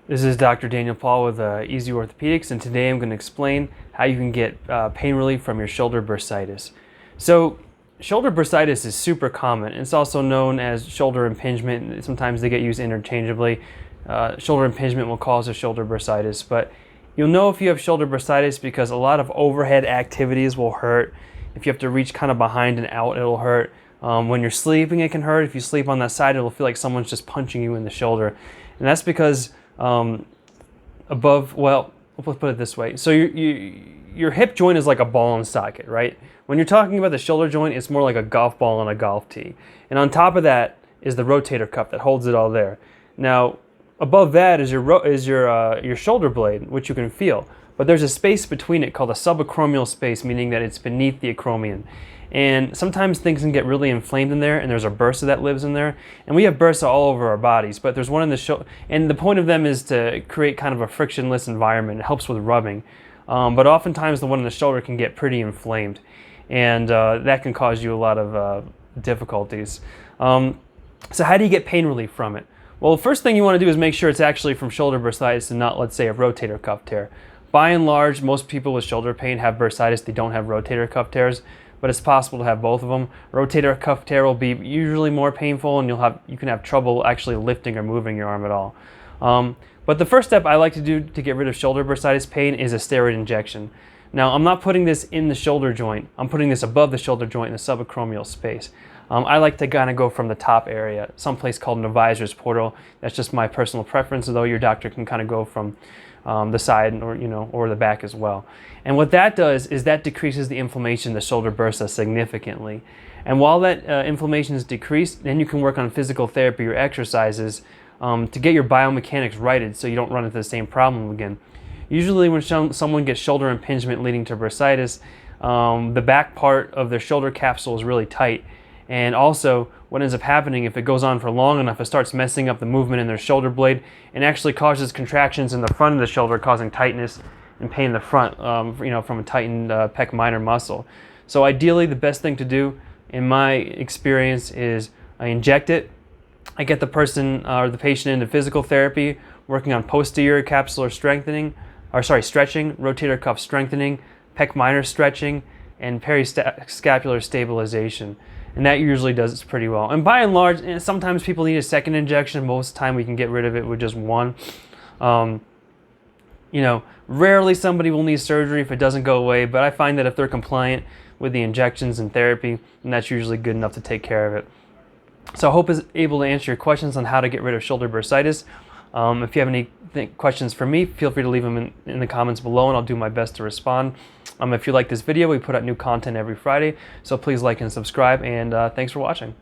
This is Dr. Daniel Paul with Easy Orthopedics, and today I'm going to explain how you can get pain relief from your shoulder bursitis. So, shoulder bursitis is super common. It's also known as shoulder impingement. Sometimes they get used interchangeably. Shoulder impingement will cause a shoulder bursitis, but you'll know if you have shoulder bursitis because a lot of overhead activities will hurt. If you have to reach kind of behind and out, it'll hurt. When you're sleeping, it can hurt. If you sleep on that side, it'll feel like someone's just punching you in the shoulder. And that's because well, let's put it this way. So your hip joint is like a ball and socket, right? When you're talking about the shoulder joint, it's more like a golf ball on a golf tee. And on top of that is the rotator cuff that holds it all there. Now, above that is your shoulder blade, which you can feel. But there's a space between it called a subacromial space, meaning that it's beneath the acromion. And sometimes things can get really inflamed in there, and there's a bursa that lives in there. And we have bursa all over our bodies, but there's one in the shoulder. And the point of them is to create kind of a frictionless environment. It helps with rubbing. But oftentimes the one in the shoulder can get pretty inflamed, and that can cause you a lot of difficulties. So how do you get pain relief from it? Well, the first thing you want to do is make sure it's actually from shoulder bursitis and not, let's say, a rotator cuff tear. By and large, most people with shoulder pain have bursitis. They don't have rotator cuff tears, but it's possible to have both of them. Rotator cuff tear will be usually more painful, and you can have trouble actually lifting or moving your arm at all. But the first step I like to do to get rid of shoulder bursitis pain is a steroid injection. Now, I'm not putting this in the shoulder joint. I'm putting this above the shoulder joint in the subacromial space. I like to kind of go from the top area, someplace called an advisor's portal. That's just my personal preference, although your doctor can kind of go from the side or the back as well. And what that does is that decreases the inflammation in the shoulder bursa significantly. And while that inflammation is decreased, then you can work on physical therapy or exercises to get your biomechanics righted so you don't run into the same problem again. Usually when someone gets shoulder impingement leading to bursitis, the back part of their shoulder capsule is really tight. And also, what ends up happening, if it goes on for long enough, it starts messing up the movement in their shoulder blade and actually causes contractions in the front of the shoulder, causing tightness and pain in the front, from a tightened pec minor muscle. So ideally, the best thing to do, in my experience, is I inject it. I get the person or the patient into physical therapy, working on posterior capsular stretching, rotator cuff strengthening, pec minor stretching, and periscapular stabilization. And that usually does it pretty well. And by and large, sometimes people need a second injection. Most of the time we can get rid of it with just one. Rarely somebody will need surgery if it doesn't go away, but I find that if they're compliant with the injections and therapy, then that's usually good enough to take care of it. So I hope I was able to answer your questions on how to get rid of shoulder bursitis. If you have any questions for me, feel free to leave them in the comments below, and I'll do my best to respond. If you like this video, we put out new content every Friday, so please like and subscribe, and thanks for watching.